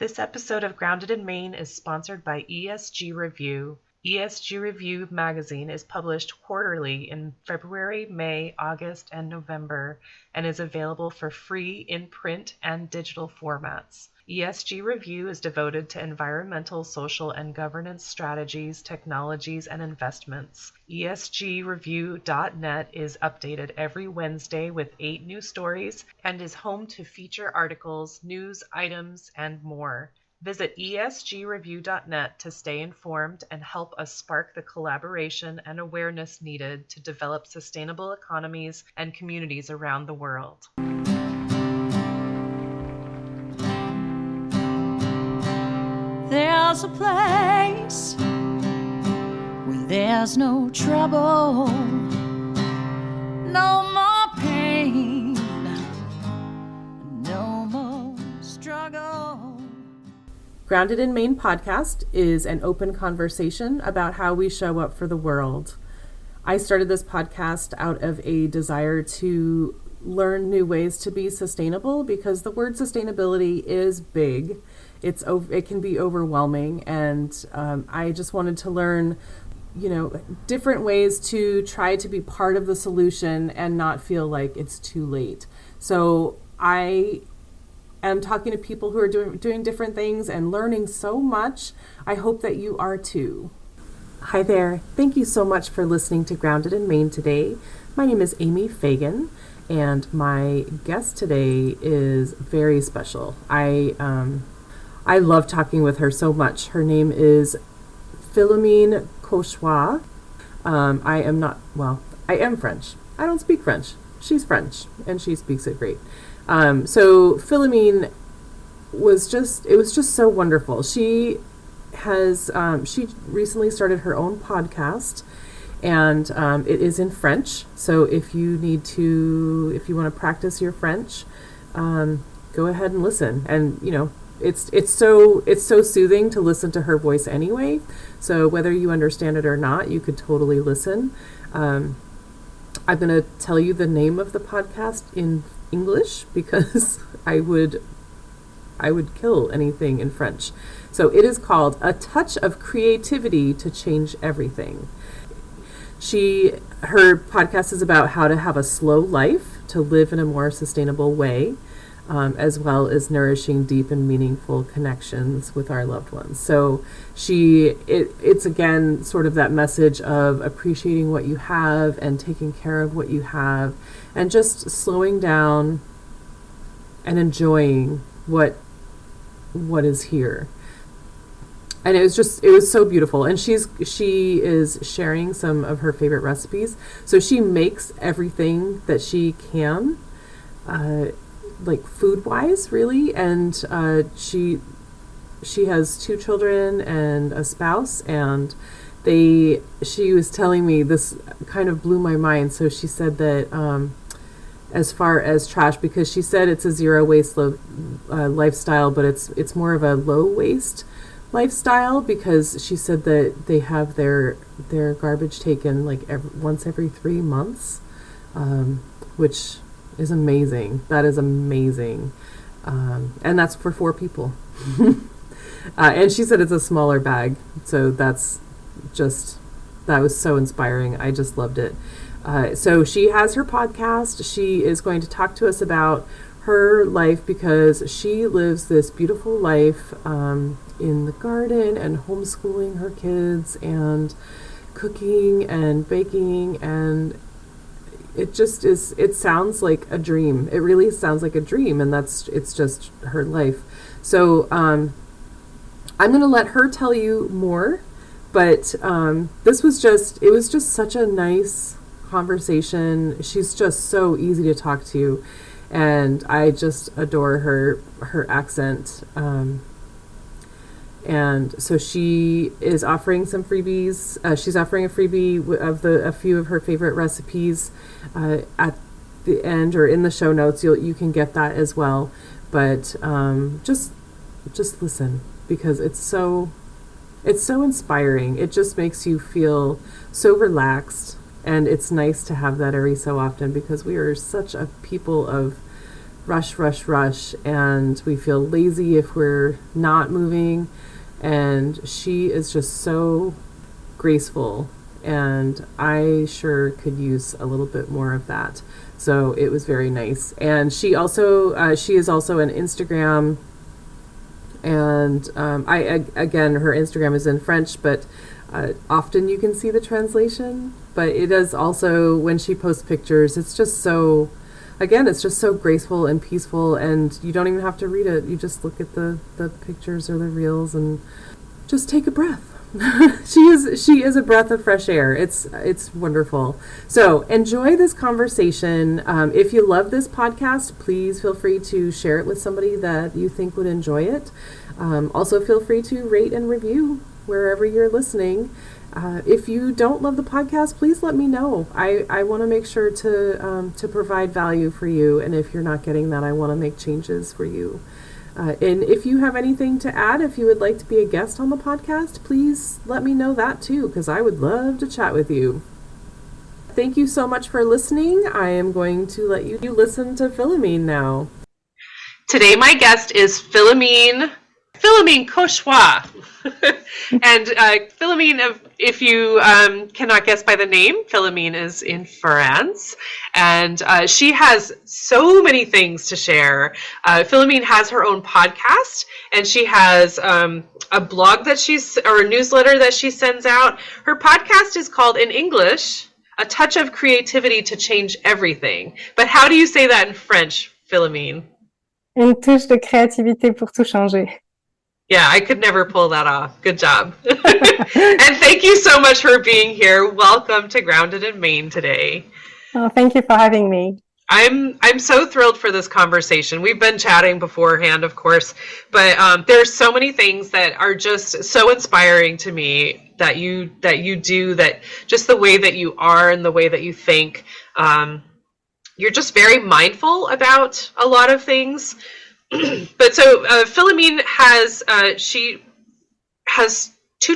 This episode of Grounded in Maine is sponsored by ESG Review. ESG Review magazine is published quarterly in February, May, August, and November, and is available for free in print and digital formats. ESG Review is devoted to environmental, social, and governance strategies, technologies, and investments. ESGreview.net is updated every Wednesday with 8 new stories and is home to feature articles, news items, and more. Visit esgreview.net to stay informed and help us spark the collaboration and awareness needed to develop sustainable economies and communities around the world. There's a place where there's no trouble, no more pain, no more struggle. Grounded in Maine podcast is an open conversation about how we show up for the world. I started this podcast out of a desire to learn new ways to be sustainable because the word sustainability is big. It can be overwhelming, and I just wanted to learn, different ways to try to be part of the solution and not feel like it's too late. So I am talking to people who are doing different things and learning so much. I hope that you are too. Hi there. Thank you so much for listening to Grounded in Maine today. My name is Amy Fagan, and my guest today is very special. I love talking with her so much. Her name is Philomene Cauchois. I am French. I don't speak French. She's French, and she speaks it great. So Philomene it was just so wonderful. She recently started her own podcast, and it is in French. So if you want to practice your French, go ahead and listen. And it's so soothing to listen to her voice anyway. So whether you understand it or not, you could totally listen. I'm going to tell you the name of the podcast in English because I would kill anything in French. So it is called A Touch of Creativity to Change Everything. Her podcast is about how to have a slow life, to live in a more sustainable way, as well as nourishing deep and meaningful connections with our loved ones. So it's again sort of that message of appreciating what you have and taking care of what you have and just slowing down and enjoying what is here. And it was so beautiful. And she is sharing some of her favorite recipes. So she makes everything that she can, like food-wise, really. And she has 2 children and a spouse, and she was telling me, this kind of blew my mind. So she said that as far as trash, because she said it's a zero waste lifestyle, but it's more of a low waste lifestyle, because she said that they have their garbage taken like once every 3 months, which is amazing. That is amazing. And that's for 4 people. And she said it's a smaller bag. So that was so inspiring. I just loved it. So she has her podcast. She is going to talk to us about her life, because she lives this beautiful life in the garden and homeschooling her kids and cooking and baking, and it sounds like a dream. It really sounds like a dream, and it's just her life. So I'm going to let her tell you more, but it was just such a nice conversation. She's just so easy to talk to, and I just adore her accent. And so she is offering some freebies. She's offering a freebie of a few of her favorite recipes at the end or in the show notes. You can get that as well. But just listen, because it's so inspiring. It just makes you feel so relaxed, and it's nice to have that every so often, because we are such a people of rush, rush, rush, and we feel lazy if we're not moving. And she is just so graceful, and I sure could use a little bit more of that. So it was very nice. And she is also an Instagram, and again, her Instagram is in French, but often you can see the translation. But it is also, when she posts pictures, it's just so, again, it's just so graceful and peaceful, and you don't even have to read it. You just look at the pictures or the reels and just take a breath. She is a breath of fresh air. It's wonderful. So enjoy this conversation. If you love this podcast, please feel free to share it with somebody that you think would enjoy it. Also, feel free to rate and review wherever you're listening. If you don't love the podcast, please let me know. I want to make sure to provide value for you, and if you're not getting that, I want to make changes for you. And if you have anything to add, if you would like to be a guest on the podcast, please let me know that too, because I would love to chat with you. Thank you so much for listening. I am going to let you listen to Philomene now. Today my guest is Philomene Cauchois. And Philomene, if you cannot guess by the name, Philomene is in France, and she has so many things to share. Philomene has her own podcast, and she has a blog or a newsletter that she sends out. Her podcast is called, in English, A Touch of Creativity to Change Everything. But how do you say that in French, Philomene? Une touche de créativité pour tout changer. Yeah, I could never pull that off. Good job. And thank you so much for being here. Welcome to Grounded in Maine today. Oh, thank you for having me. I'm so thrilled for this conversation. We've been chatting beforehand, of course, but there's so many things that are just so inspiring to me that you do, that just the way that you are and the way that you think. You're just very mindful about a lot of things. But so Philomene has two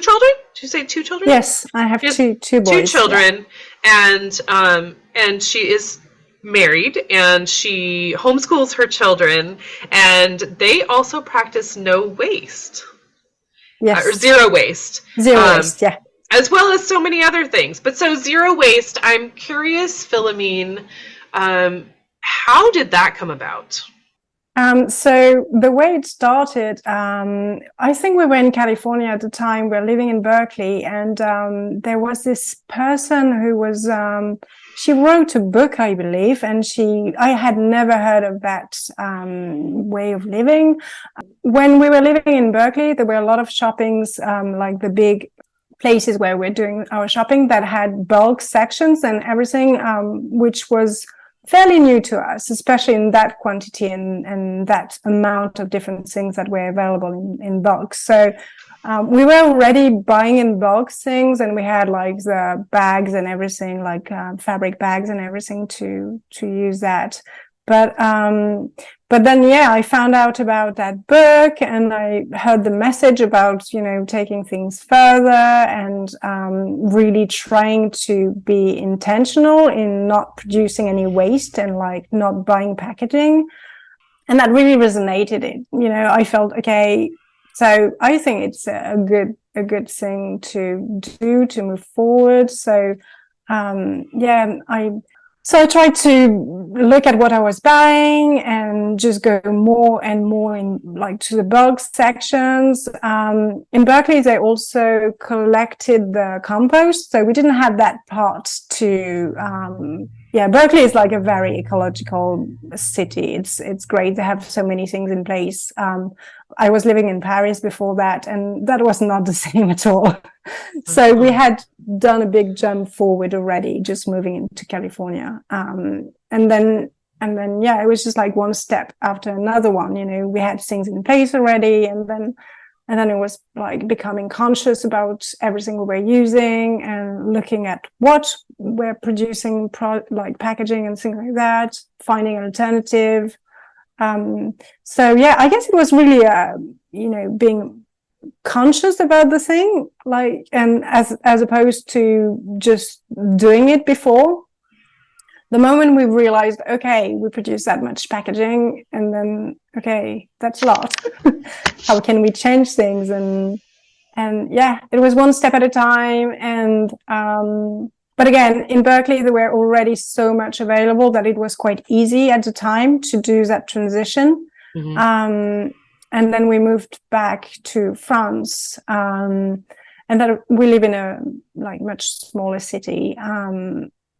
children. Did you say two children? Yes, I have two boys. Two children, yeah. And she is married, and she homeschools her children, and they also practice no waste. Yes. Or zero waste. Zero waste, yeah. As well as so many other things. But so zero waste, I'm curious, Philomene, how did that come about? So the way it started, I think we were in California at the time. We were living in Berkeley, and there was this person who was, she wrote a book, I believe, and I had never heard of that way of living. When we were living in Berkeley, there were a lot of shoppings, like the big places where we're doing our shopping, that had bulk sections and everything, which was fairly new to us, especially in that quantity and that amount of different things that were available in bulk. So we were already buying in bulk things, and we had like the bags and everything, like fabric bags and everything to use that. But then, yeah, I found out about that book, and I heard the message about, taking things further and really trying to be intentional in not producing any waste and like not buying packaging. And that really resonated. I felt, okay, so I think it's a good thing to do to move forward. So, So I tried to look at what I was buying and just go more and more in like to the bulk sections. In Berkeley, they also collected the compost, so we didn't have that part to. Berkeley is like a very ecological city. It's great. They have so many things in place. I was living in Paris before that, and that was not the same at all. So we had done a big jump forward already, just moving into California. And then, it was just like one step after another one. We had things in place already, and then it was like becoming conscious about everything we were using and looking at what we're producing, like packaging and things like that, finding an alternative. I guess it was really, being conscious about the thing, like, and as opposed to just doing it before. the moment we realized, okay, we produce that much packaging, and then, okay, that's a lot. How can we change things? And yeah, it was one step at a time. And but again, in Berkeley, there were already so much available that it was quite easy at the time to do that transition. Mm-hmm. And then we moved back to France, and that we live in a like much smaller city.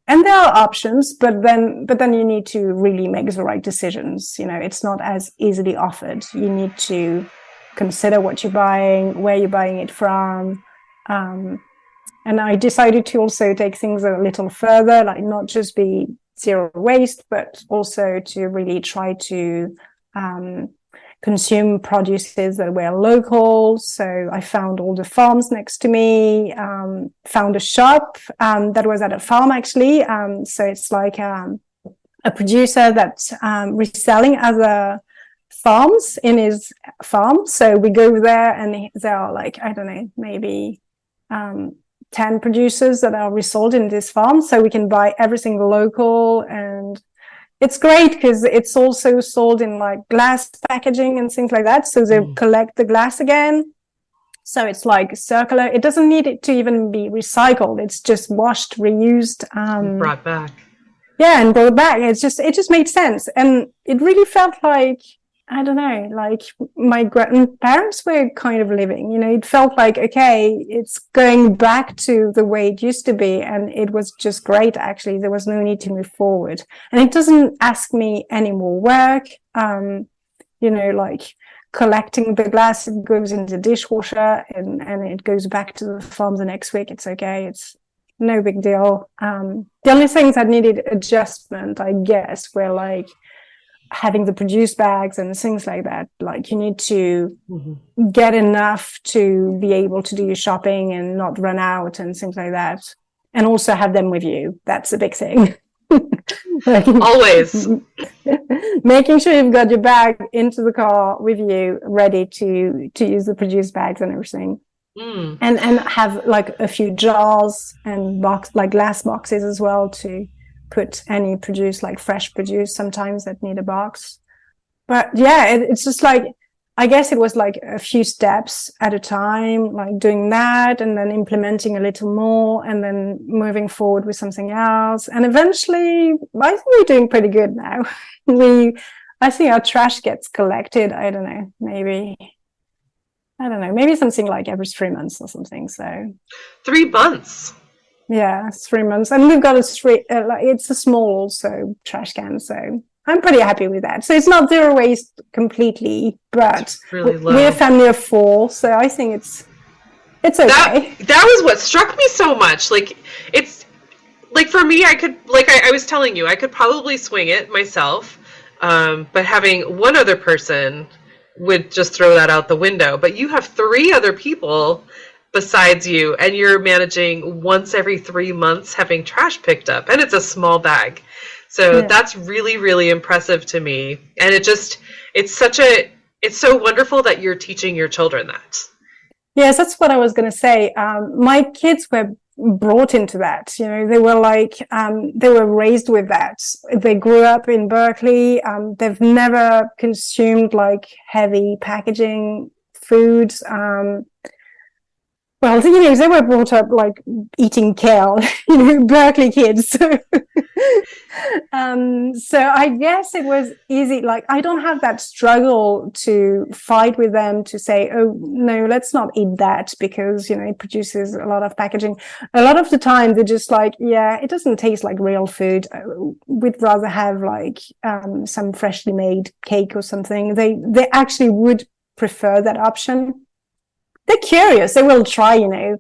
And there are options, but then you need to really make the right decisions. You know, it's not as easily offered. You need to consider what you're buying, where you're buying it from. And I decided to also take things a little further, like not just be zero waste, but also to really try to consume produces that were local. So I found all the farms next to me, found a shop that was at a farm actually. So it's like a producer that's reselling other farms in his farm. So we go there and there are like, I don't know, maybe 10 producers that are resold in this farm. So we can buy everything local, and it's great because it's also sold in like glass packaging and things like that. So they collect the glass again. So it's like circular. It doesn't need it to even be recycled. It's just washed, reused. Brought back. Yeah, and brought back. It just made sense. And it really felt like, I don't know, like my grandparents were kind of living, you know, it felt like, okay, it's going back to the way it used to be. And it was just great, actually. There was no need to move forward. And it doesn't ask me any more work. You know, like collecting the glass, it goes in the dishwasher and it goes back to the farm the next week. It's okay. It's no big deal. The only things that needed adjustment, I guess, were like having the produce bags and things like that. Like you need to get enough to be able to do your shopping and not run out and things like that. And also have them with you. That's a big thing. Like, always making sure you've got your bag into the car with you, ready to use the produce bags and everything. And have like a few jars and glass boxes as well to put any produce, like fresh produce sometimes that need a box. But yeah, it's just like, I guess it was like a few steps at a time, like doing that and then implementing a little more and then moving forward with something else. And eventually I think we're doing pretty good now. I think our trash gets collected, I don't know, maybe something like every 3 months or something. So 3 months. Yeah, 3 months. And we've got it's a small also trash can. So I'm pretty happy with that. So it's not zero waste completely, but really we're a family of 4. So I think it's okay. That was what struck me so much. Like, it's like for me, I could, like I was telling you, I could probably swing it myself. But having one other person would just throw that out the window. But you have 3 other people besides you, and you're managing once every 3 months having trash picked up, and it's a small bag. So that's really, really impressive to me. And it's so wonderful that you're teaching your children that. Yes, that's what I was going to say. My kids were brought into that, you know, they were like, they were raised with that. They grew up in Berkeley. They've never consumed like heavy packaging foods. Well, you know, they were brought up like eating kale, you know, Berkeley kids. So I guess it was easy. Like, I don't have that struggle to fight with them to say, oh, no, let's not eat that because, you know, it produces a lot of packaging. A lot of the time, they're just like, yeah, it doesn't taste like real food. We'd rather have like some freshly made cake or something. They actually would prefer that option. They're curious. They will try, you know,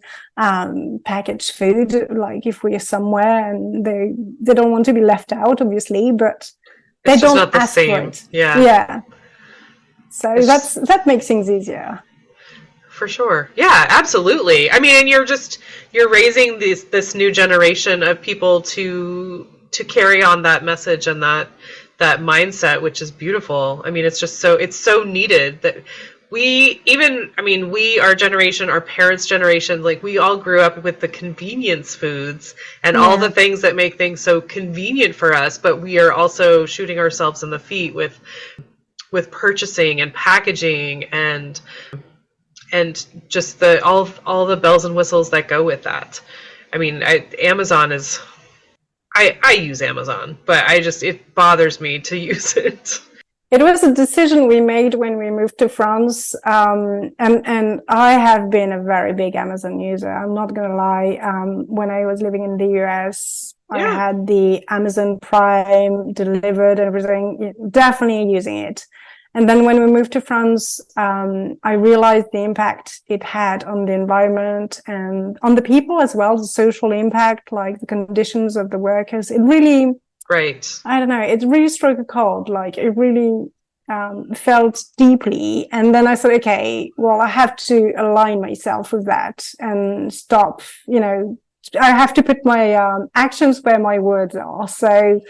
packaged food, like if we're somewhere and they don't want to be left out, obviously, but they don't not the ask same. for it. Yeah. So that makes things easier. For sure. Yeah, absolutely. I mean, and you're raising this new generation of people to carry on that message and that mindset, which is beautiful. I mean, it's so needed that our generation, our parents' generation, like we all grew up with the convenience foods and all the things that make things so convenient for us, but we are also shooting ourselves in the feet with purchasing and packaging and just all the bells and whistles that go with that. I mean, Amazon is, I use Amazon, but it bothers me to use it. It was a decision we made when we moved to France, and I have been a very big Amazon user. I'm not going to lie. When I was living in the US, I had the Amazon Prime delivered and everything, definitely using it. And then when we moved to France, I realized the impact it had on the environment and on the people as well, the social impact, like the conditions of the workers. It really... Right. I don't know. It really struck a chord. Like it really felt deeply. And then I thought, okay, well, I have to align myself with that and stop. I have to put my actions where my words are. So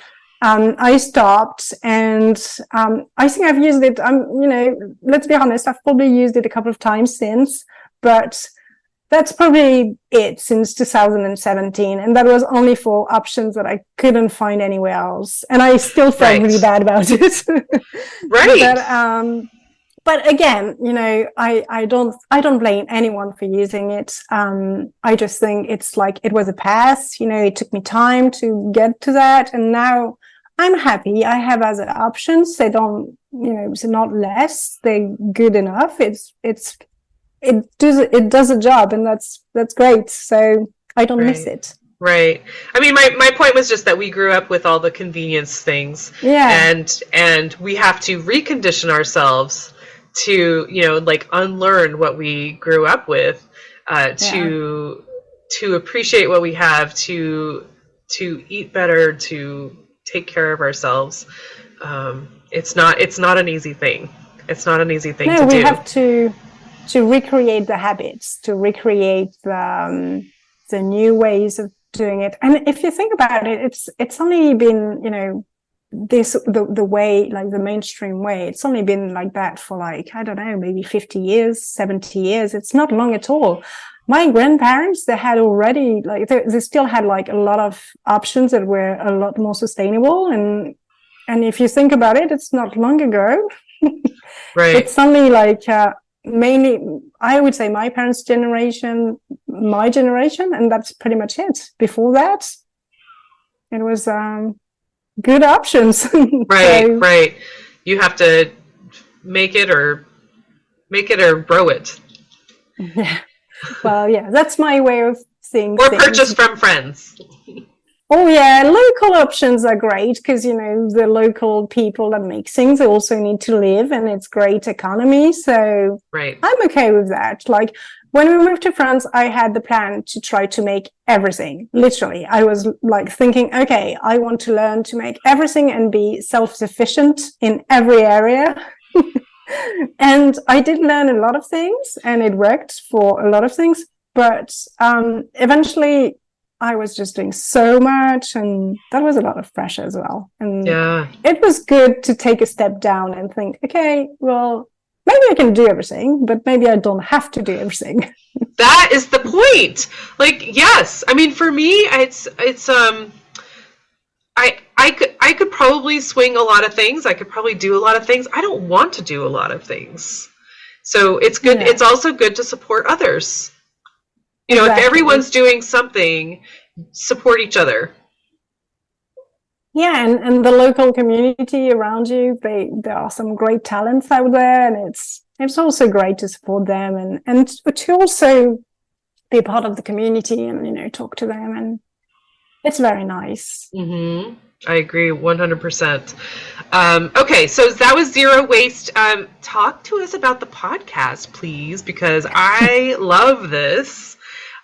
I stopped, and I think I've used it. Let's be honest. I've probably used it a couple of times since, but that's probably it since 2017, and that was only for options that I couldn't find anywhere else, and I still felt really bad about it. Right. But again, I don't blame anyone for using it. I just think it's like it was a path. It took me time to get to that, and now I'm happy. I have other options. They don't, it's not less. They're good enough. It does a job, and that's great. So I don't miss it. Right. I mean, my point was just that we grew up with all the convenience things. Yeah. And we have to recondition ourselves to, unlearn what we grew up with, to appreciate what we have, to eat better, to take care of ourselves. It's not an easy thing. It's not an easy thing to do. We have to recreate the habits, to recreate the new ways of doing it. And if you think about it, it's only been, the way, like the mainstream way, it's only been like that for I don't know, maybe 50 years, 70 years. It's not long at all. My grandparents, they had already, they still had a lot of options that were a lot more sustainable. And if you think about it, it's not long ago. Right. It's only mainly, I would say my parents' generation, my generation, and that's pretty much it. Before that, it was good options. Right, right. You have to make it or grow it. Yeah. Well, yeah, that's my way of seeing or things. Purchase from friends. Oh yeah, local options are great because, the local people that make things also need to live, and it's great economy. So right. I'm okay with that. When we moved to France, I had the plan to try to make everything. Literally, I was thinking, okay, I want to learn to make everything and be self-sufficient in every area. And I did learn a lot of things, and it worked for a lot of things. But eventually, I was just doing so much, and that was a lot of pressure as well. And it was good to take a step down and think, okay, well, maybe I can do everything, but maybe I don't have to do everything. That is the point. Yes. I mean, for me, it's I could probably swing a lot of things. I could probably do a lot of things. I don't want to do a lot of things. So it's good. Yeah. It's also good to support others. Exactly. If everyone's doing something, support each other. Yeah, and the local community around you, there are some great talents out there, and it's also great to support them and to also be part of the community and talk to them, and it's very nice. Mm-hmm. I agree 100%. Okay, so that was Zero Waste. Talk to us about the podcast, please, because I love this.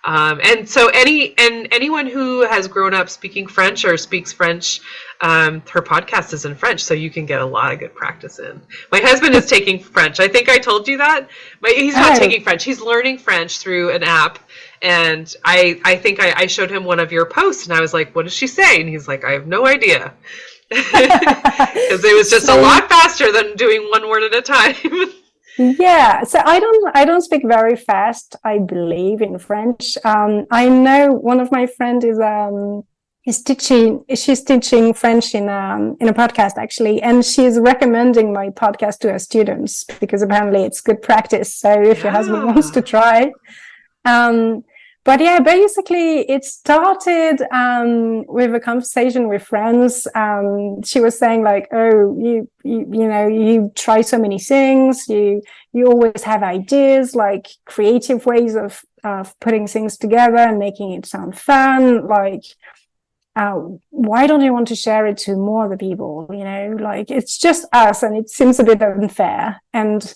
And so anyone who has grown up speaking French or speaks French, her podcast is in French, so you can get a lot of good practice in. My husband is taking French. I think I told you that. He's not taking French. He's learning French through an app. And I think I showed him one of your posts, and I was like, what does she say? And he's like, I have no idea. Because it was just a lot faster than doing one word at a time. Yeah, so I don't speak very fast, I believe, in French. I know one of my friends she's teaching French in a podcast actually, and she's recommending my podcast to her students because apparently it's good practice. So if your husband wants to try. But yeah, basically it started with a conversation with friends. She was saying like, oh, you know, you try so many things, you always have ideas, like creative ways of putting things together and making it sound fun. Like, why don't you want to share it to more other people? You know, like it's just us and it seems a bit unfair. And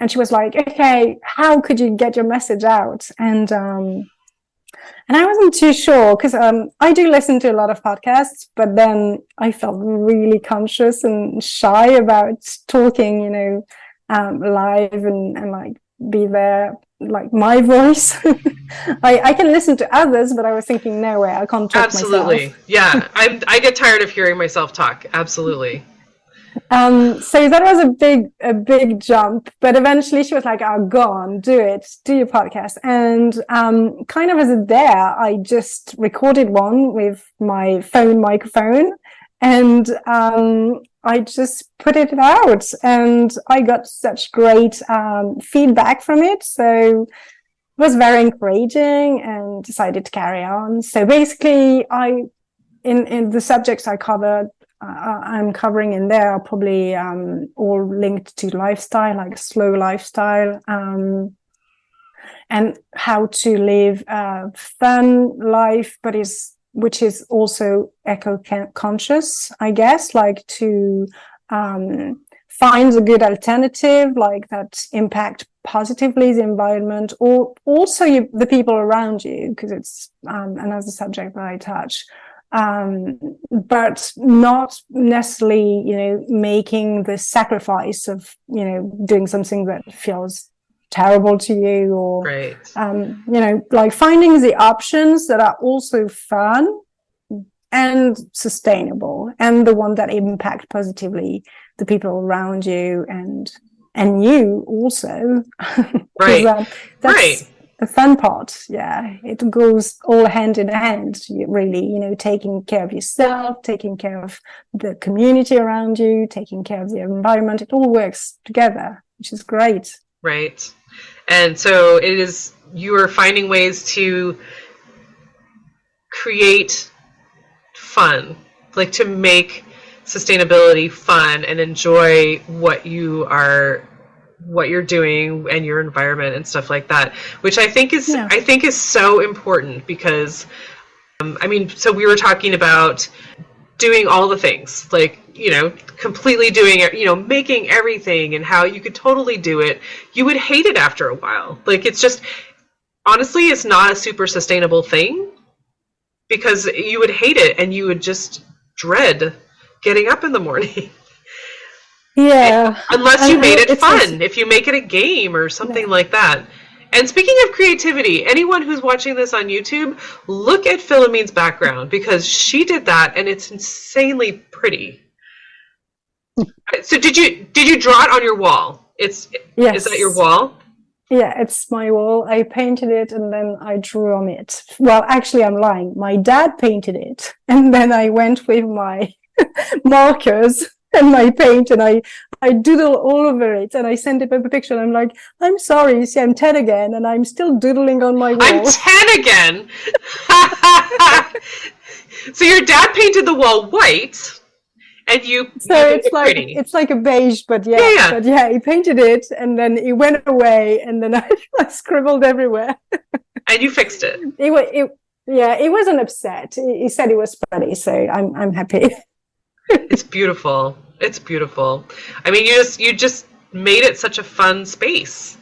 she was like, okay, how could you get your message out? And I wasn't too sure because I do listen to a lot of podcasts, but then I felt really conscious and shy about talking, you know, live and like be there, like my voice. I can listen to others, but I was thinking, no way, I can't talk Absolutely. myself. Yeah, I get tired of hearing myself talk. Absolutely. So that was a big jump, but eventually she was like, oh, go on, do your podcast. And kind of as a dare, I just recorded one with my phone microphone and I just put it out and I got such great feedback from it. So it was very encouraging and decided to carry on. So basically in the subjects I'm covering in there are probably all linked to lifestyle, like slow lifestyle, and how to live a fun life, which is also eco-conscious, I guess, like to find a good alternative, like that impact positively the environment or also the people around you, because it's another subject that I touch. But not necessarily, you know, making the sacrifice of, you know, doing something that feels terrible to you or, Right. You know, like finding the options that are also fun and sustainable and the one that impact positively the people around you and you also. Right. That's right. the fun part. Yeah, it goes all hand in hand, really, you know, taking care of yourself, taking care of the community around you, taking care of the environment. It all works together, which is great. Right. And so you are finding ways to create fun, like to make sustainability fun and enjoy what you're doing and your environment and stuff like that, which I think is so important because so we were talking about doing all the things, like, you know, completely doing it, you know, making everything, and how you could totally do it. You would hate it after a while. Like, it's just, honestly, it's not a super sustainable thing because you would hate it and you would just dread getting up in the morning. Yeah. Unless you made it fun, if you make it a game or something like that. And speaking of creativity, anyone who's watching this on YouTube, look at Philomene's background because she did that and it's insanely pretty. So did you draw it on your wall? Is that your wall? Yeah, it's my wall. I painted it and then I drew on it. Well, actually, I'm lying. My dad painted it and then I went with my markers and my paint and I doodle all over it and I sent him a picture and I'm like, I'm sorry, you see, I'm 10 again and I'm still doodling on my wall. I'm 10 again? So your dad painted the wall white and it's like a beige, but yeah, he painted it and then he went away and then I scribbled everywhere. And you fixed it. He wasn't upset. He said it was funny, so I'm happy. It's beautiful. It's beautiful. I mean, you just made it such a fun space.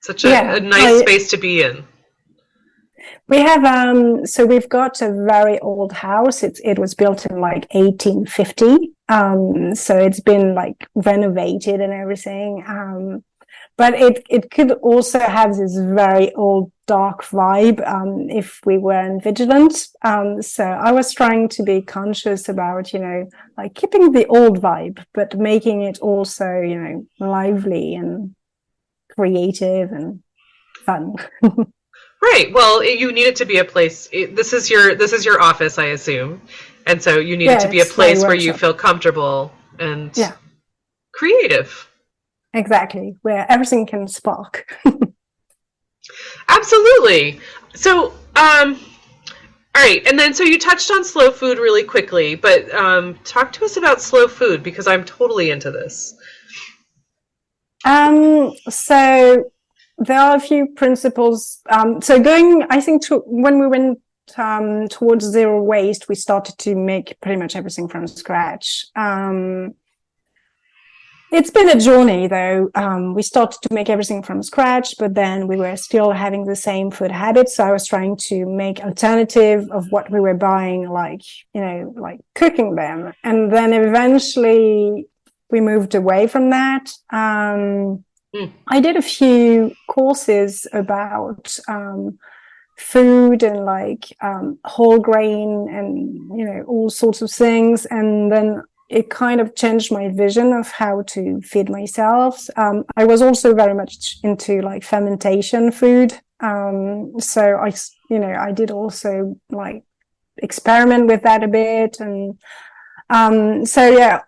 Such a nice space to be in. We have so we've got a very old house. It was built in like 1850. So it's been like renovated and everything. But it could also have this very old dark vibe if we weren't vigilant. So I was trying to be conscious about, like keeping the old vibe, but making it also, lively and creative and fun. Right. Well, you need it to be a place. This is your office, I assume, and so you need it to be a It's my place where you workshop. feel comfortable and Yeah, creative. exactly. Where everything can spark. Absolutely. So, all right, and then so you touched on slow food really quickly, but talk to us about slow food because I'm totally into this. So there are a few principles. So I think when we went towards zero waste, we started to make pretty much everything from scratch. It's been a journey, though. We started to make everything from scratch, but then we were still having the same food habits. So I was trying to make alternative of what we were buying, like cooking them. And then eventually we moved away from that. I did a few courses about food and whole grain and all sorts of things, and then it kind of changed my vision of how to feed myself. I was also very much into like fermentation food, so I did also like experiment with that a bit, and so yeah,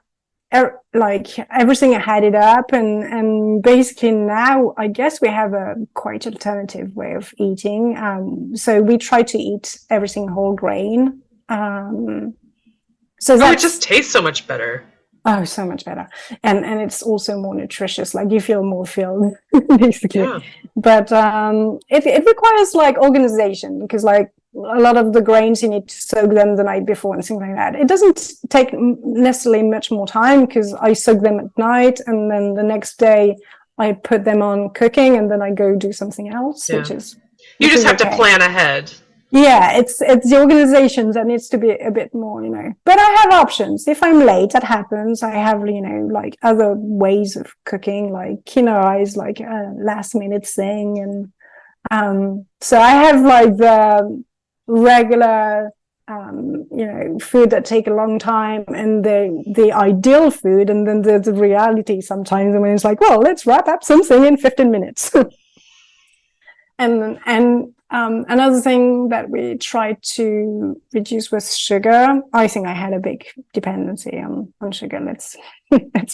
like everything added up, and basically now I guess we have a quite alternative way of eating. So we try to eat everything whole grain. So it just tastes so much better. Oh, so much better, and it's also more nutritious. Like you feel more filled, basically. Yeah. But it requires like organization, because like a lot of the grains you need to soak them the night before and things like that. It doesn't take necessarily much more time because I soak them at night, and then the next day I put them on cooking, and then I go do something else, which is have okay. to plan ahead. Yeah, it's the organization that needs to be a bit more, But I have options. If I'm late, that happens. I have, like other ways of cooking, like quinoa is like a last minute thing. And so I have like the regular, food that take a long time, and the ideal food. And then there's the reality sometimes when it's like, well, let's wrap up something in 15 minutes. And another thing that we tried to reduce was sugar. I think I had a big dependency on sugar. Let's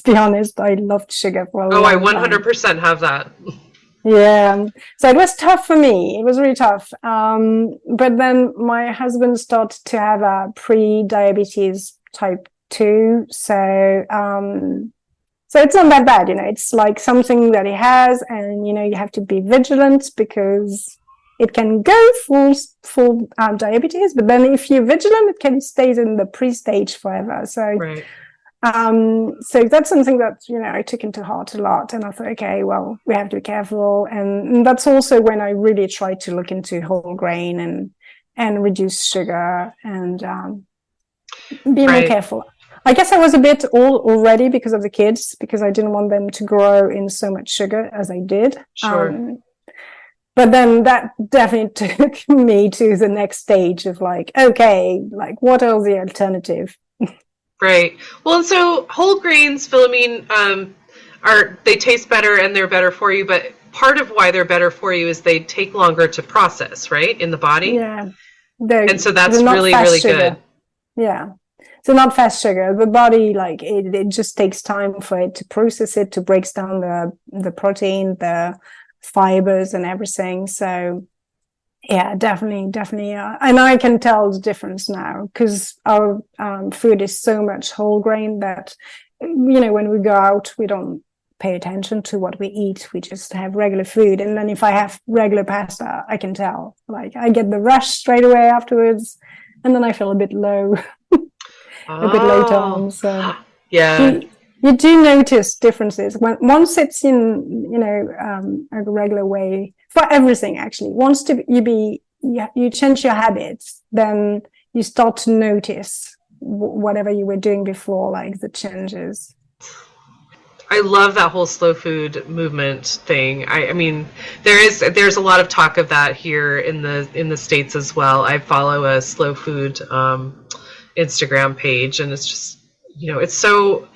be honest. I loved sugar for a long time. I 100% have that. Yeah. So it was tough for me. It was really tough. But then my husband started to have a pre-diabetes type 2. So it's not that bad, it's like something that he has, and, you have to be vigilant because it can go full diabetes, but then if you're vigilant, it can stay in the pre-stage forever. So, right. So that's something that, I took into heart a lot, and I thought, okay, well, we have to be careful. And that's also when I really tried to look into whole grain and reduce sugar and be more careful. I guess I was a bit already because of the kids, because I didn't want them to grow in so much sugar as I did. Sure. But then that definitely took me to the next stage of like, okay, like what are the alternative? Right. Well, and so whole grains, Philomene, they taste better and they're better for you, but part of why they're better for you is they take longer to process, right, in the body? Yeah. And so that's really, really good. Yeah. So not fast sugar. The body, like it just takes time for it to process it, to break down the protein, the fibers and everything. So yeah, definitely. And I can tell the difference now because our food is so much whole grain that, when we go out, we don't pay attention to what we eat. We just have regular food. And then if I have regular pasta, I can tell. Like I get the rush straight away afterwards, and then I feel a bit low. A bit later on. So yeah, you do notice differences once it's in a regular way for everything. Actually, once you change your habits, then you start to notice whatever you were doing before, like the changes. I love that whole slow food movement thing. I mean, there's a lot of talk of that here in the States as well. I follow a slow food Instagram page, and it's just, it's so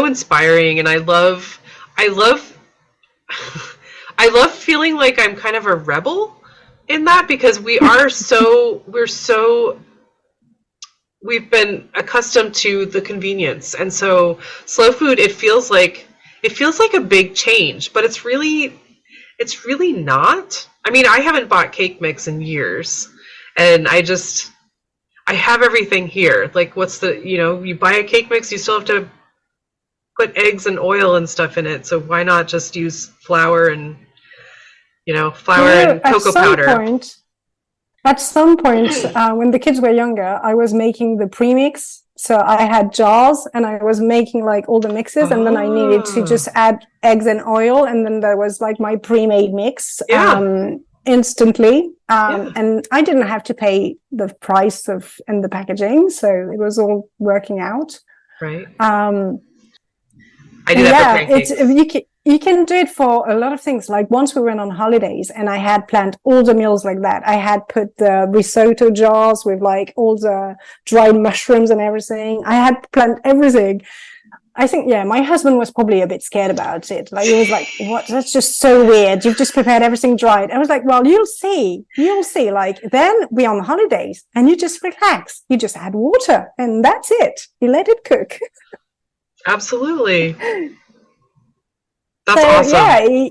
inspiring, and I love I love feeling like I'm kind of a rebel in that, because we've been accustomed to the convenience, and so slow food, it feels like a big change, but it's really not. I mean, I haven't bought cake mix in years, and I have everything here. Like, you buy a cake mix, you still have to put eggs and oil and stuff in it, so why not just use flour and cocoa powder? At some point, when the kids were younger, I was making the premix. So I had jars, and I was making like all the mixes, and then I needed to just add eggs and oil, and then there was like my pre-made mix instantly. And I didn't have to pay the price and the packaging, so it was all working out. Right. I do that for pancakes. You can do it for a lot of things. Like once we went on holidays, and I had planned all the meals like that. I had put the risotto jars with like all the dried mushrooms and everything. I had planned everything. I think, my husband was probably a bit scared about it. Like, he was like, what? That's just so weird. You've just prepared everything dried. I was like, well, you'll see. Like, then we're on holidays, and you just relax. You just add water, and that's it. You let it cook. Absolutely. That's awesome. Yeah,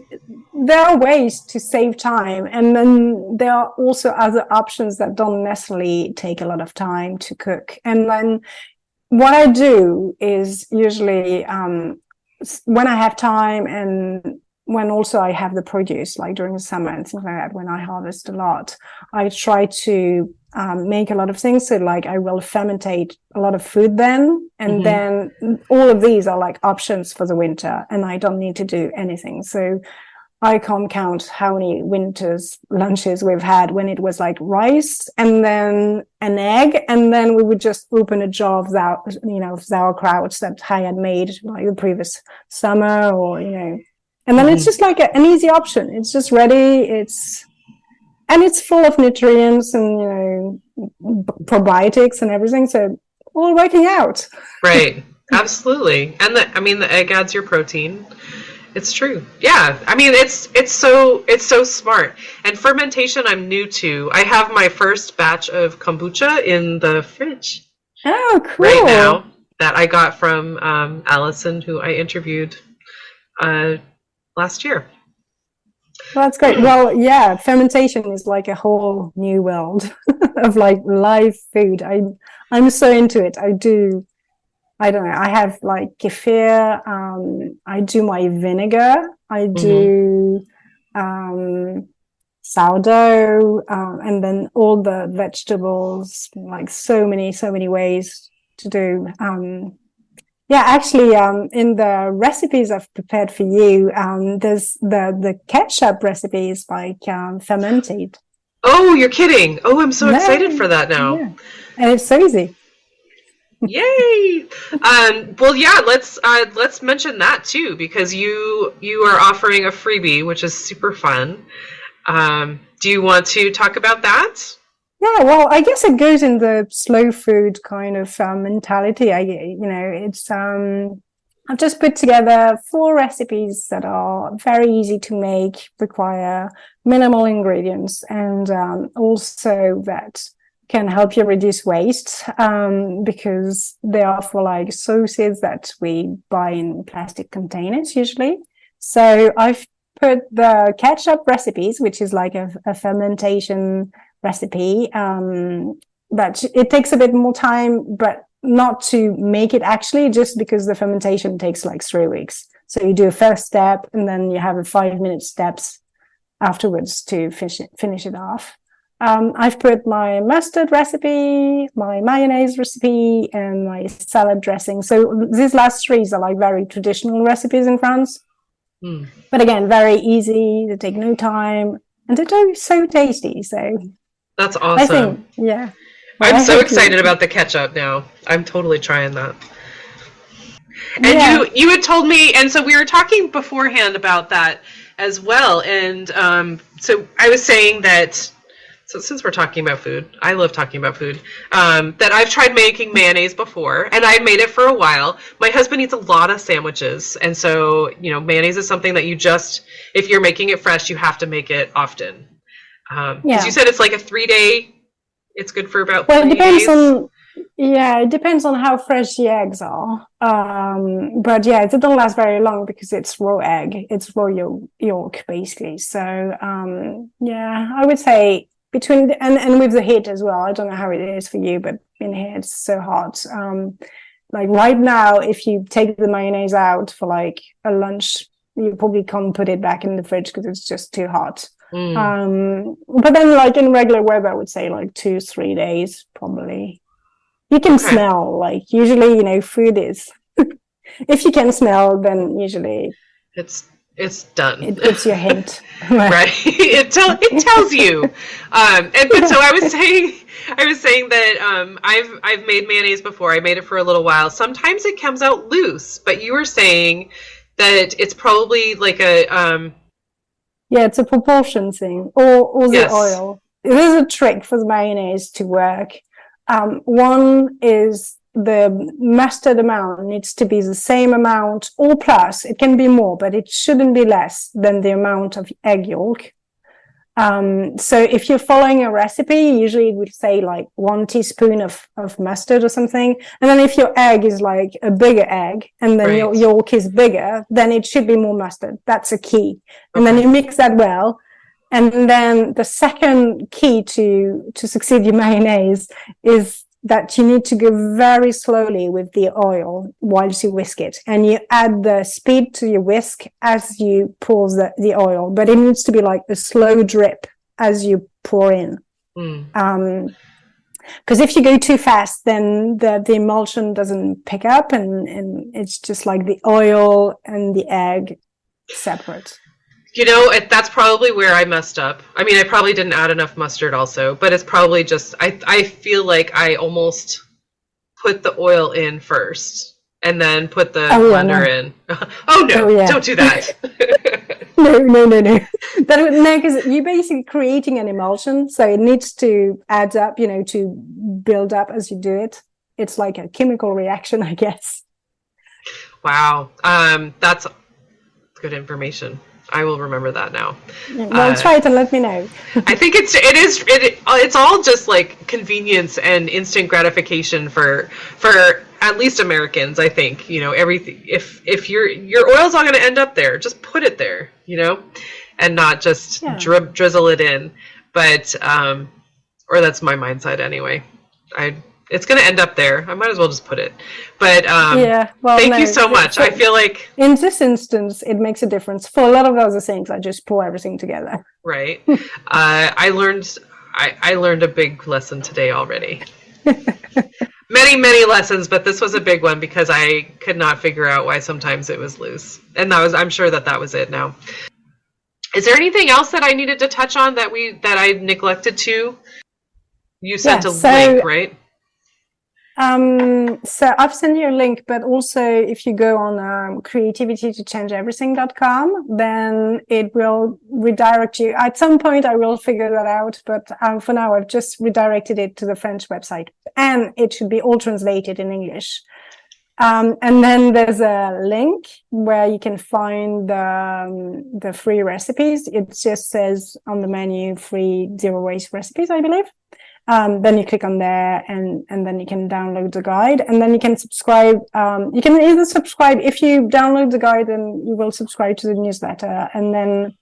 there are ways to save time, and then there are also other options that don't necessarily take a lot of time to cook. And then what I do is usually when I have time, and when also I have the produce, like during the summer and things like that, when I harvest a lot, I try to make a lot of things. So like I will fermentate a lot of food then, and then all of these are like options for the winter, and I don't need to do anything. So I can't count how many winter's lunches we've had when it was like rice and then an egg, and then we would just open a jar of sauerkraut that I had made like the previous summer, or and then it's just like an easy option. It's just ready. And it's full of nutrients and, probiotics and everything. So all working out. Right. Absolutely. And the egg adds your protein. It's true. Yeah. I mean, it's so smart. And fermentation, I'm new to. I have my first batch of kombucha in the fridge. Oh, cool. Right now, that I got from Allison, who I interviewed last year. Well, that's great. Well, yeah, fermentation is like a whole new world of like live food. I'm so into it. I don't know. I have like kefir. I do my vinegar. I do sourdough, and then all the vegetables. Like so many ways to do. Actually, in the recipes I've prepared for you, there's the ketchup recipes like fermented. Oh, you're kidding! Oh, I'm so excited for that now. Yeah. And it's so easy. Yay! Well, yeah. Let's mention that too, because you are offering a freebie, which is super fun. Do you want to talk about that? Yeah, well, I guess it goes in the slow food kind of mentality. It's I've just put together 4 recipes that are very easy to make, require minimal ingredients, and also that can help you reduce waste, because they are for like sauces that we buy in plastic containers usually. So I've put the ketchup recipes, which is like a fermentation recipe, but it takes a bit more time, but not to make it actually, just because the fermentation takes like 3 weeks. So you do a first step, and then you have a 5-minute steps afterwards to finish it off. I've put my mustard recipe, my mayonnaise recipe, and my salad dressing. So these last 3 are like very traditional recipes in France. But again, very easy. They take no time, and they're so tasty. So that's awesome. I think, yeah. I'm so excited about the ketchup now. I'm totally trying that. And you had told me, and so we were talking beforehand about that as well. And so I was saying that, so since we're talking about food, I love talking about food, that I've tried making mayonnaise before, and I made it for a while. My husband eats a lot of sandwiches, and so, mayonnaise is something that you just, if you're making it fresh, you have to make it often. Because you said it's like a 3-day, it's good for about 3 days. It depends on how fresh the eggs are. But yeah, it doesn't last very long because it's raw egg. It's raw yolk, basically. So, I would say between, and with the heat as well. I don't know how it is for you, but in here it's so hot. Like right now, if you take the mayonnaise out for like a lunch, you probably can't put it back in the fridge because it's just too hot. But then like in regular weather, I would say like 2-3 days, probably. You can smell, like usually, food is, if you can smell, then usually it's done. It's your hint. Right. It tells you. But so I was saying that I've made mayonnaise before. I made it for a little while. Sometimes it comes out loose, but you were saying that it's probably like a it's a proportion thing, or the oil. There's a trick for the mayonnaise to work. One is the mustard amount needs to be the same amount or plus. It can be more, but it shouldn't be less than the amount of egg yolk. So if you're following a recipe, usually it would say like 1 teaspoon of mustard or something. And then if your egg is like a bigger egg and then your yolk is bigger, then it should be more mustard. That's a key. And then you mix that well. And then the second key to succeed your mayonnaise is that you need to go very slowly with the oil whilst you whisk it. And you add the speed to your whisk as you pour the oil. But it needs to be like a slow drip as you pour in. Because if you go too fast, then the emulsion doesn't pick up and it's just like the oil and the egg separate. That's probably where I messed up. I mean, I probably didn't add enough mustard also, but it's probably just, I feel like I almost put the oil in first and then put the blender in. Don't do that. No, because you're basically creating an emulsion, so it needs to add up, to build up as you do it. It's like a chemical reaction, I guess. Wow. That's good information. I will remember that now. Well, try it and let me know. I think it's all just like convenience and instant gratification for at least Americans. I think everything. If your oil's not going to end up there, just put it there, and not just drizzle it in. But or that's my mindset anyway. It's going to end up there. I might as well just put it. But thank you so much. I feel like in this instance, it makes a difference. For a lot of other things, I just pour everything together. Right. I learned a big lesson today already. Many, many lessons, but this was a big one because I could not figure out why sometimes it was loose. And I'm sure that was it now. Is there anything else that I needed to touch on that I neglected to? You sent a link, right? So I've sent you a link, but also if you go on creativitytochangeeverything.com, then it will redirect you. At some point I will figure that out, but for now I've just redirected it to the French website, and it should be all translated in English. And then there's a link where you can find the free recipes. It just says on the menu, free zero waste recipes, I believe. Then you click on there and then you can download the guide, and then you can subscribe. You can either subscribe, if you download the guide, then you will subscribe to the newsletter. And then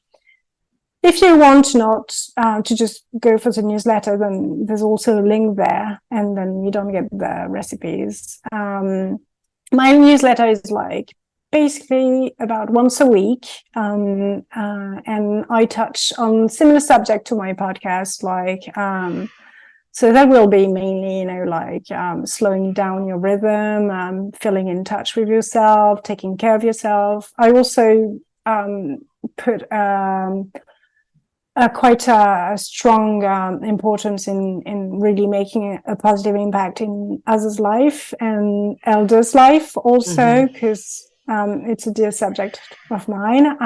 if you want not to just go for the newsletter, then there's also a link there, and then you don't get the recipes. My newsletter is like basically about once a week, and I touch on similar subject to my podcast, like so that will be mainly, slowing down your rhythm, feeling in touch with yourself, taking care of yourself. I also put quite a strong importance in really making a positive impact in others' life and elders' life also, because it's a dear subject of mine.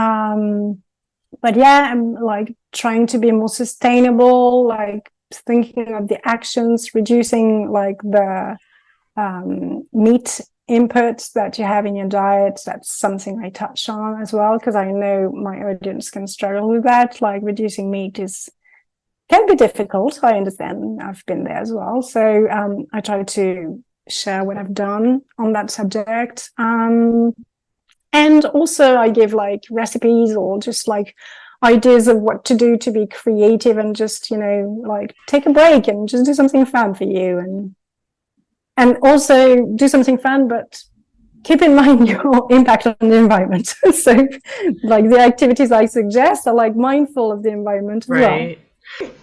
But yeah, I'm like trying to be more sustainable, like thinking of the actions, reducing like the meat inputs that you have in your diet. That's something I touch on as well, because I know my audience can struggle with that. Like reducing meat can be difficult. I understand. I've been there as well. So I try to share what I've done on that subject. And also I give like recipes or just like ideas of what to do to be creative and just, like take a break and just do something fun for you, and also do something fun, but keep in mind your impact on the environment. So like the activities I suggest are like mindful of the environment as well.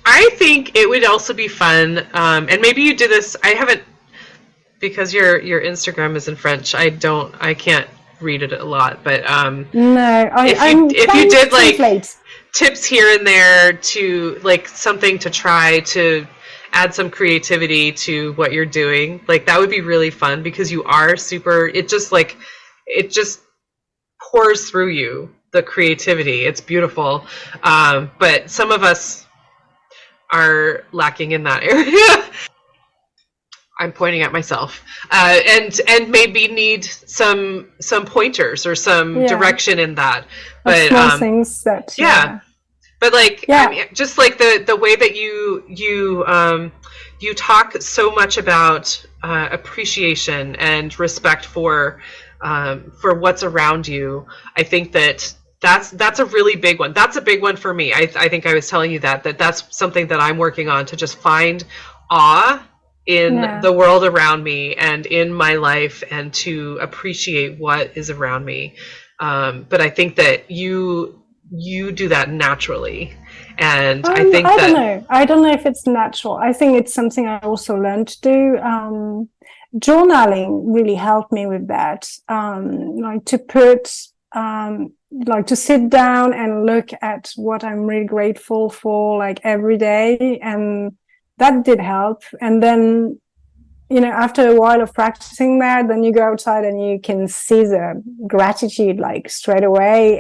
I think it would also be fun, and maybe you do this. I haven't, because your Instagram is in French. I can't read it a lot, but no, if you did like translate tips here and there to like something to try to add some creativity to what you're doing, like that would be really fun, because you are super, it just pours through you, the creativity. It's beautiful, but some of us are lacking in that area. I'm pointing at myself, and maybe need some pointers or some direction in that. But small things that but like, I mean, just like the way that you talk so much about appreciation and respect for what's around you. I think that's a really big one. That's a big one for me. I think I was telling you that's something that I'm working on, to just find awe in the world around me and in my life, and to appreciate what is around me. But I think that you do that naturally, and I think I don't know if it's natural. I think it's something I also learned to do. Journaling really helped me with that. Like to put like to sit down and look at what I'm really grateful for, like every day, and that did help. And then after a while of practicing that, then you go outside and you can see the gratitude like straight away.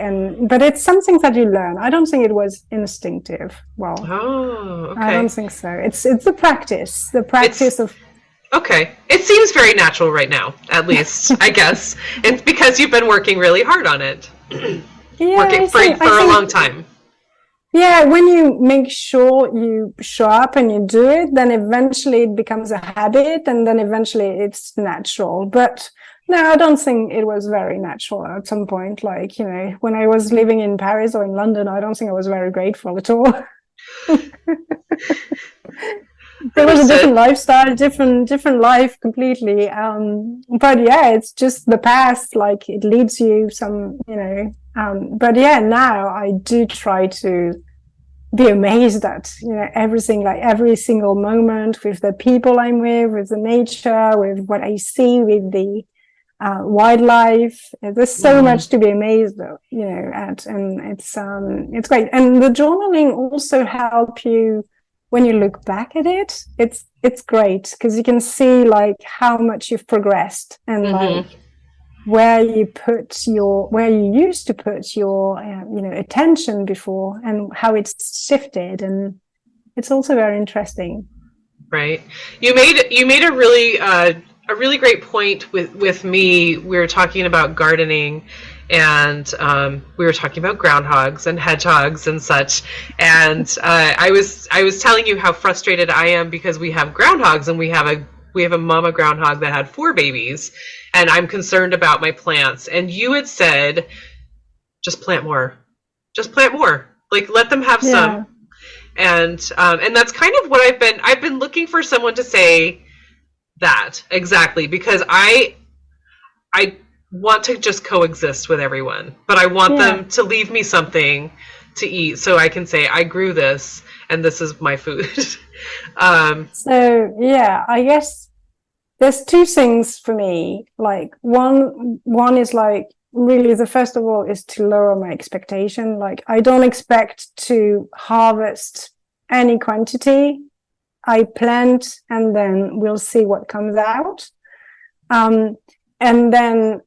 But it's something that you learn. I don't think it was instinctive. Well, okay. I don't think so. It's the practice of. Okay, it seems very natural right now, at least. I guess it's because you've been working really hard on it, working for a long time. Yeah, when you make sure you show up and you do it, then eventually it becomes a habit, and then eventually it's natural. But no, I don't think it was very natural at some point. Like, when I was living in Paris or in London, I don't think I was very grateful at all. There was a different lifestyle, different life completely. But yeah, it's just the past, like it leads you some, but yeah, now I do try to be amazed at, everything, like every single moment, with the people I'm with the nature, with what I see, with the wildlife. There's so much to be amazed at, and it's great. And the journaling also help you when you look back at it. It's great, because you can see like how much you've progressed, and like where you used to put your attention before, and how it's shifted. And it's also very interesting. Right. You made a really great point with me. We were talking about gardening, and we were talking about groundhogs and hedgehogs and such. And I was telling you how frustrated I am, because we have groundhogs, and we have a mama groundhog that had 4 babies, and I'm concerned about my plants. And you had said, just plant more, like let them have some. And that's kind of what I've been looking for someone to say that exactly, because I want to just coexist with everyone, but I want them to leave me something to eat, so I can say, I grew this and this is my food. So yeah, I guess there's 2 things for me. Like one is like really, the first of all is to lower my expectation. Like, I don't expect to harvest any quantity. I plant and then we'll see what comes out. And then,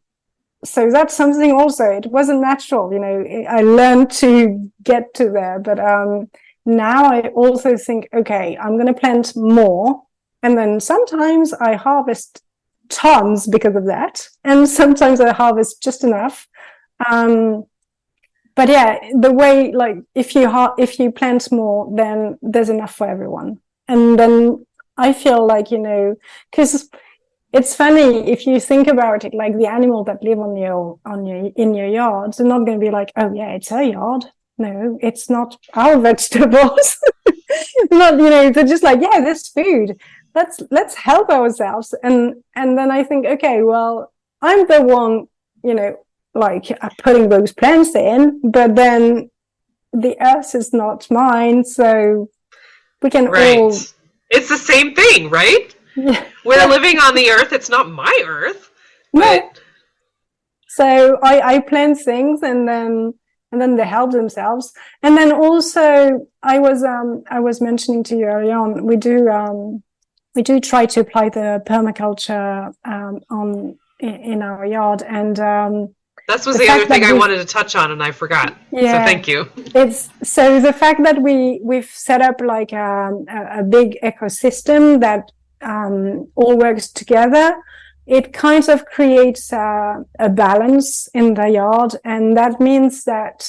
so that's something also, it wasn't natural, you know, I learned to get to there. But now I also think, okay, I'm going to plant more. And then sometimes I harvest tons because of that, and sometimes I harvest just enough. But yeah, the way, like, if you plant more, then there's enough for everyone. And then I feel like, you know, because it's funny if you think about it, like the animal that live in your yard, they're not going to be like, oh yeah, it's her yard. No, it's not our vegetables. Not, you know, they're just like, yeah, there's food. Let's help ourselves. And then I think, okay, well, I'm the one, you know, like putting those plants in, but then the earth is not mine, so we can all. It's the same thing, right? Yeah. We're living on the earth. It's not my earth. But... No. So I plant things, and then they help themselves. And then also, I was mentioning to you earlier on, we do try to apply the permaculture in our yard, and that was the other thing I wanted to touch on, and I forgot. Yeah, so thank you. It's so the fact that we've set up like a big ecosystem that all works together. It kind of creates a balance in the yard, and that means that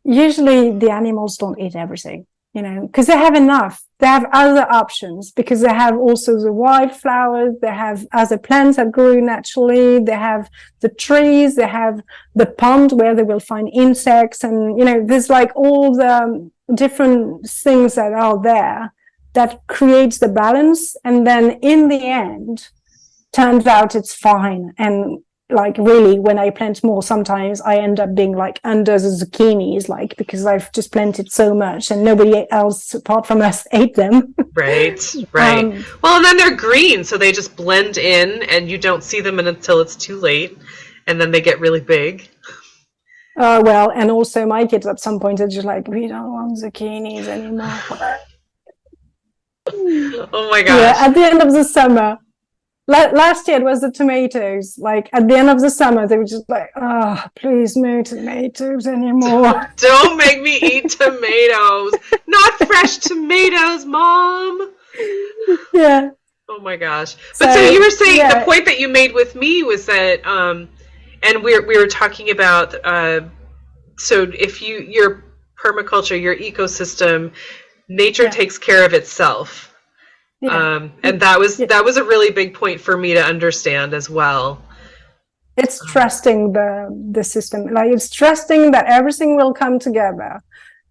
usually the animals don't eat everything, you know, because they have enough. They have other options, because they have also the wildflowers, they have other plants that grow naturally, they have the trees, they have the pond where they will find insects, and, you know, there's like all the different things that are there that creates the balance. And then in the end, turns out it's fine. And like, really, when I plant more, sometimes I end up being like under the zucchinis, like, because I've just planted so much and nobody else apart from us ate them. Right. Well, and then they're green, so they just blend in and you don't see them until it's too late, and then they get really big. Well, and also my kids at some point are just like, we don't want zucchinis anymore. Oh my gosh. Yeah, at the end of the summer. Last year it was the tomatoes. Like, at the end of the summer, they were just like, oh, please, no tomatoes anymore. Don't make me eat tomatoes. Not fresh tomatoes, Mom. Yeah. Oh my gosh. But so you were saying, the point that you made with me was that, and we were talking about, so if your permaculture, your ecosystem, nature takes care of itself. Yeah. And that was a really big point for me to understand as well. It's trusting the system. Like, it's trusting that everything will come together.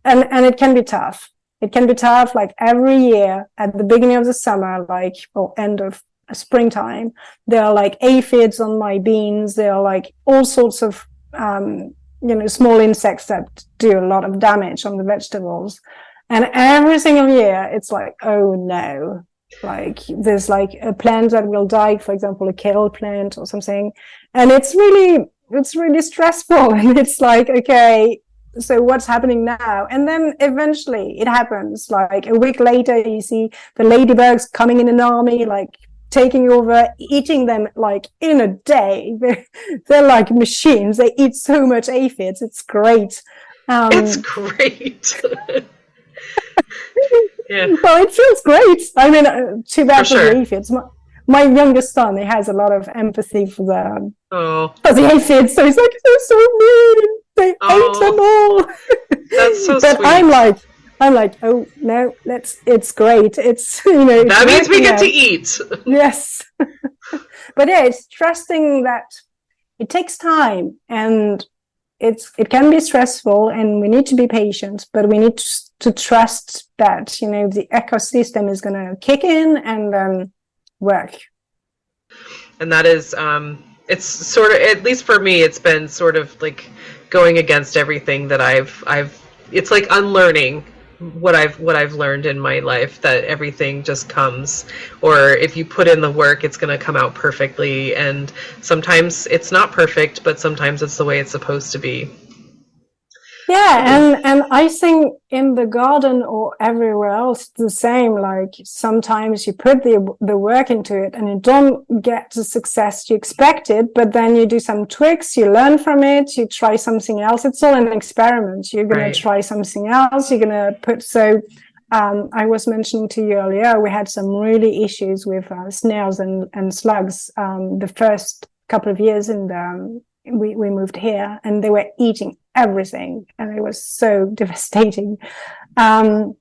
And it can be tough. It can be tough, like every year at the beginning of the summer, like, or end of springtime, there are like aphids on my beans. There are like all sorts of small insects that do a lot of damage on the vegetables. And every single year it's like, oh no. Like, there's like a plant that will die, for example, a kale plant or something, and it's really stressful. And it's like, okay, so what's happening now? And then eventually it happens. Like a week later, you see the ladybugs coming in an army, like taking over, eating them like in a day. They're like machines. They eat so much aphids. It's great. It's great. Yeah. Well, it feels great. I mean, too bad for the aphids. My youngest son, he has a lot of empathy for the aphids, so he's like, they're so mean. They ate them all. That's so but sweet. I'm like, oh no, it's great. It's, you know, that means we get to eat. Yes. But yeah, it's trusting that it takes time, and it can be stressful, and we need to be patient, but we need to trust that, you know, the ecosystem is going to kick in and then work. And that is, it's sort of, at least for me, it's been sort of like going against everything that I've, it's like unlearning what I've learned in my life, that everything just comes, or if you put in the work, it's going to come out perfectly. And sometimes it's not perfect, but sometimes it's the way it's supposed to be. Yeah, and I think in the garden or everywhere else the same. Like sometimes you put the work into it and you don't get the success you expected, but then you do some tweaks, you learn from it, you try something else. It's all an experiment. You're going to try something else. You're going to put I was mentioning to you earlier, we had some really issues with snails and slugs the first couple of years we moved here, and they were eating everything, and it was so devastating. And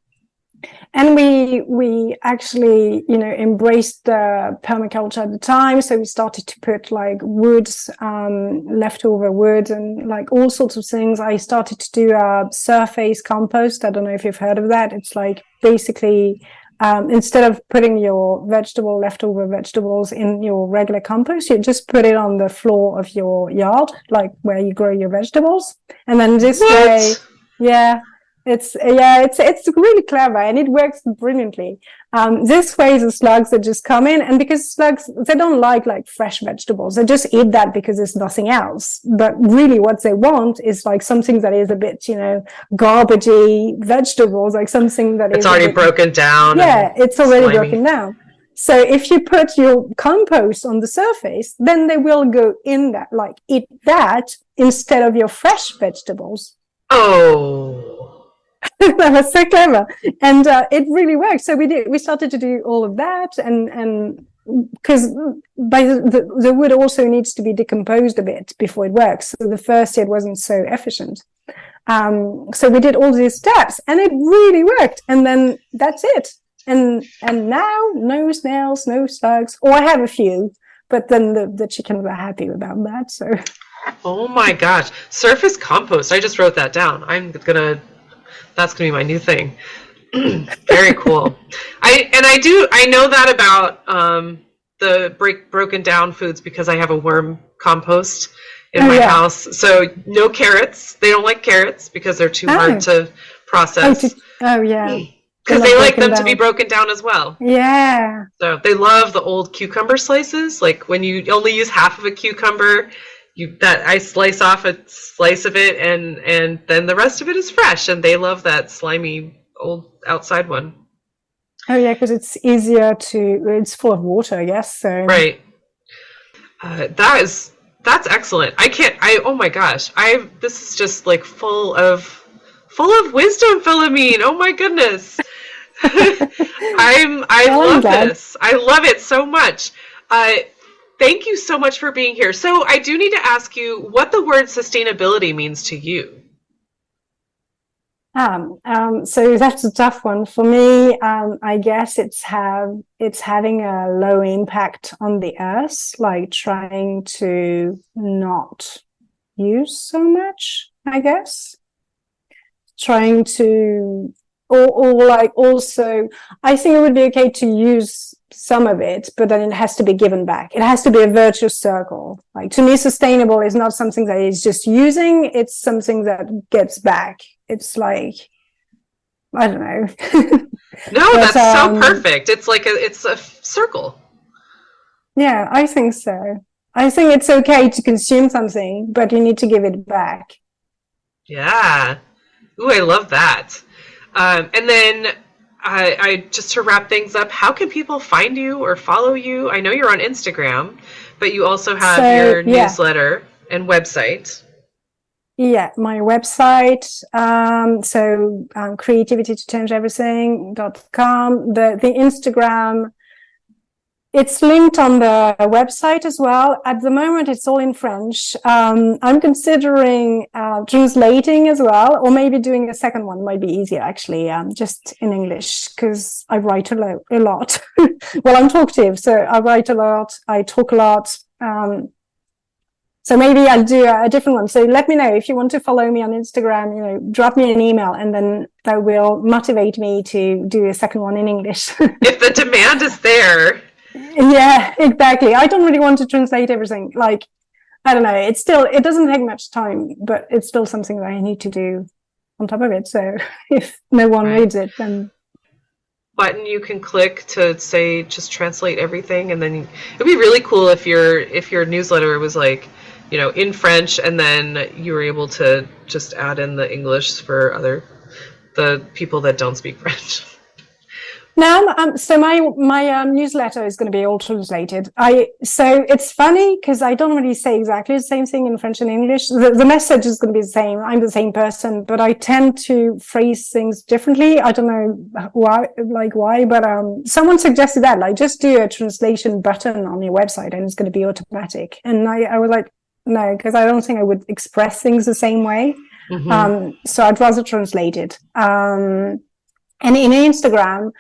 we actually, embraced permaculture at the time. So we started to put like woods, leftover wood, and like all sorts of things. I started to do a surface compost. I don't know if you've heard of that. It's like basically instead of putting your leftover vegetables in your regular compost, you just put it on the floor of your yard, like where you grow your vegetables. And then this way, it's really clever, and it works brilliantly. This way, the slugs that just come in, and because slugs, they don't like fresh vegetables, they just eat that because there's nothing else. But really, what they want is like something that is a bit, garbagey vegetables, like something that it's already broken down. Yeah, it's already broken down. So if you put your compost on the surface, then they will go in that, like eat that instead of your fresh vegetables. Oh. That was so clever, and it really worked. So we started to do all of that, and because by the wood also needs to be decomposed a bit before it works. So the first year it wasn't so efficient. So we did all these steps, and it really worked. And then that's it. And now no snails, no slugs, or I have a few, but then the chickens are happy about that. So. Oh my gosh, surface compost! I just wrote that down. That's gonna be my new thing. Very cool. I know that about the broken down foods because I have a worm compost in my house. So no carrots. They don't like carrots because they're too hard to process. Because they like them to be broken down as well. Yeah. So they love the old cucumber slices. Like when you only use half of a cucumber, I slice off a slice of it, and then the rest of it is fresh, and they love that slimy old outside one. Oh yeah, because it's easier it's full of water, I guess. So right. That's excellent. Oh my gosh. This is just like full of wisdom, Philomene. Oh my goodness. I love this. I love it so much. Thank you so much for being here. So I do need to ask you what the word sustainability means to you. So that's a tough one for me. I guess it's having a low impact on the earth, like trying to not use so much, I guess. Trying to, or like also, I think it would be okay to use some of it, but then it has to be given back. It has to be a virtuous circle. Like to me, sustainable is not something that is just using, it's something that gets back. It's like, I don't know. No, but, that's so perfect. It's like it's a circle. Yeah, I think so. I think it's okay to consume something, but you need to give it back. Yeah. Ooh, I love that. And then I just to wrap things up, how can people find you or follow you? I know you're on Instagram, but you also have your newsletter and website. Yeah, my website. creativity-to-change-everything.com. The Instagram, it's linked on the website as well. At the moment, it's all in French. I'm considering translating as well, or maybe doing a second one might be easier, actually, just in English, because I write a lot. Well, I'm talkative, so I write a lot, I talk a lot. So maybe I'll do a different one. So let me know if you want to follow me on Instagram, drop me an email, and then that will motivate me to do a second one in English. If the demand is there. Yeah, exactly. I don't really want to translate everything. Like, I don't know. It doesn't take much time, but it's still something that I need to do. on top of it. So if no one reads it, then button you can click to say just translate everything, and then it'd be really cool if your newsletter was like, in French, and then you were able to just add in the English for the people that don't speak French. Now, so my newsletter is going to be all translated. So it's funny because I don't really say exactly the same thing in French and English. The message is going to be the same. I'm the same person, but I tend to phrase things differently. I don't know why, but someone suggested that, like, just do a translation button on your website and it's going to be automatic. And I was like, no, because I don't think I would express things the same way. Mm-hmm. So I'd rather translate it. And in Instagram,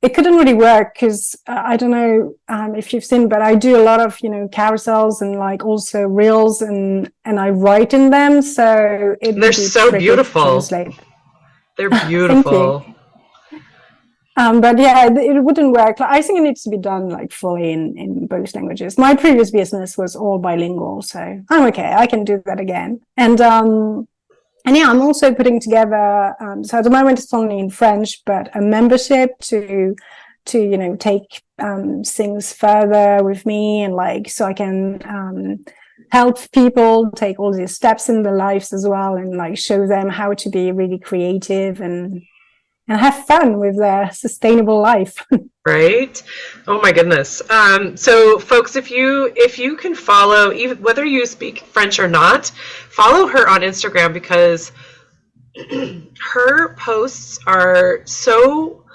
it couldn't really work because I don't know if you've seen, but I do a lot of carousels and like also reels, and I write in them. So they're so beautiful. They're beautiful. Thank you. But yeah, it wouldn't work. I think it needs to be done like fully in both languages. My previous business was all bilingual, so I'm okay. I can do that again. And yeah, I'm also putting together, so at the moment it's only in French, but a membership to take things further with me, and like, so I can help people take all these steps in their lives as well, and like show them how to be really creative and have fun with their sustainable life. Right? Oh my goodness. So folks, if you can follow, even whether you speak French or not, follow her on Instagram, because her posts are so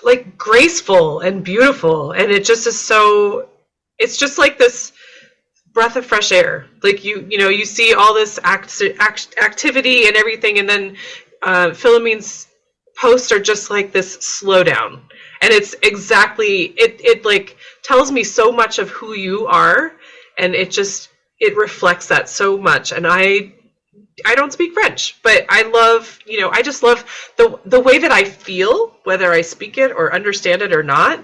like graceful and beautiful, and it just is it's just like this breath of fresh air. Like you see all this activity and everything, and then Philomene's posts are just like this slowdown, and it's exactly it like tells me so much of who you are, and it reflects that so much. And I don't speak French, but I love I just love the way that I feel, whether I speak it or understand it or not,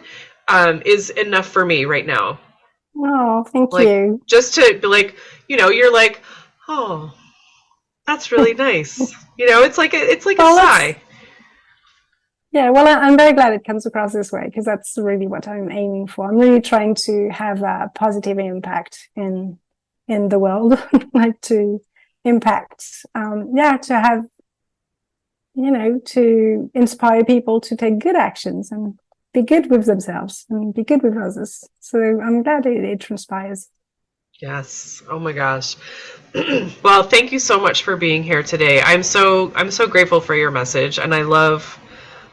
is enough for me right now. Oh, thank you. Just to be like, you're like, oh, that's really nice. It's like a sigh. Yeah, well, I'm very glad it comes across this way, because that's really what I'm aiming for. I'm really trying to have a positive impact in the world, like to impact, to have, to inspire people to take good actions and be good with themselves and be good with others. So I'm glad it transpires. Yes. Oh my gosh. Well, thank you so much for being here today. I'm so grateful for your message, and I love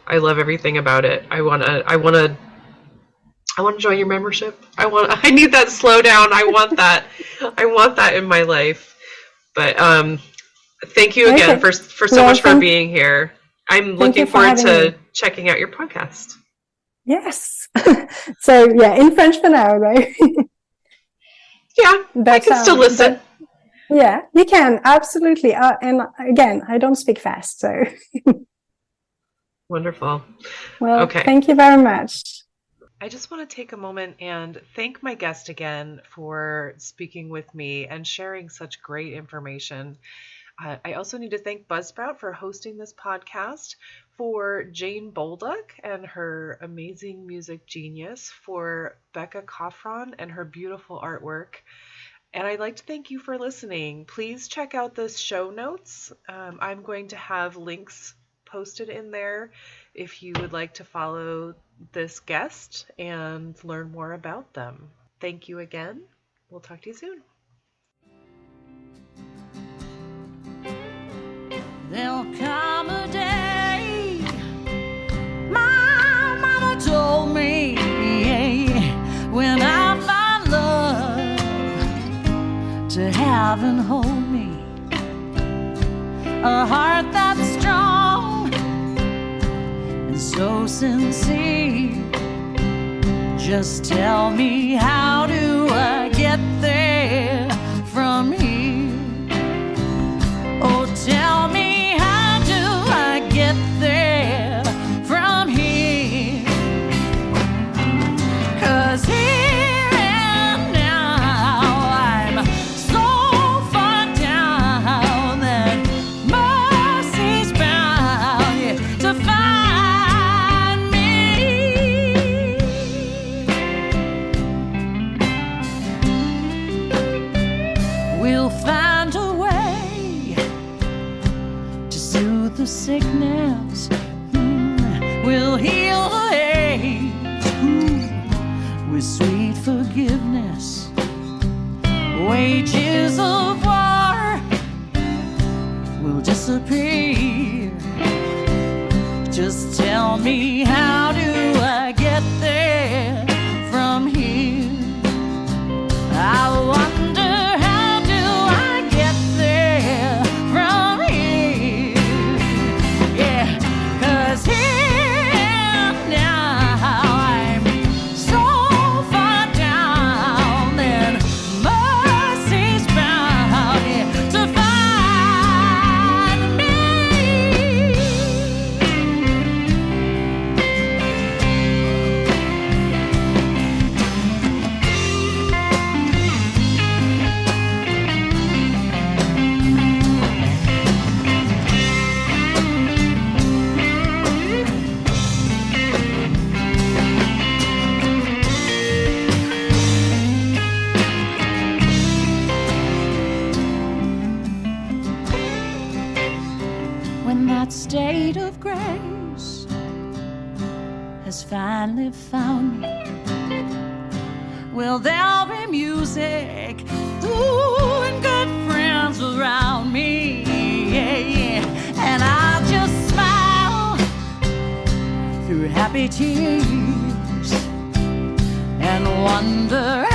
everything about it. I want to join your membership. I need that slowdown. I want that in my life. But thank you again for so much for being here. I'm looking forward to checking out your podcast. Yes. So yeah, in French for now though. Yeah, I can still listen. Yeah, you can, absolutely. And again, I don't speak fast, so. Wonderful. Well, okay. Thank you very much. I just want to take a moment and thank my guest again for speaking with me and sharing such great information. I also need to thank Buzzsprout for hosting this podcast, for Jane Bolduck and her amazing music genius, for Becca Coffron and her beautiful artwork. And I'd like to thank you for listening. Please check out the show notes. I'm going to have links posted in there if you would like to follow this guest and learn more about them. Thank you again. We'll talk to you soon. There'll come a day, my mama told me, when I find love to have and hold me, a heart that's strong and so sincere. Just tell me, how do I get there from here? Oh, tell me, get there from here, 'cause here and now I'm so far down that my sickness will heal the hate with sweet forgiveness. Wages of war will disappear. Just tell me, how do I get there from here? I wonder, how do I get there from here? Yeah, 'cause here now I'm so far down, and mercy's bound, yeah, to find me. When that state of grace has finally found me, will there be music, ooh, and good friends around me? Yeah, yeah. And I'll just smile through happy tears and wonder,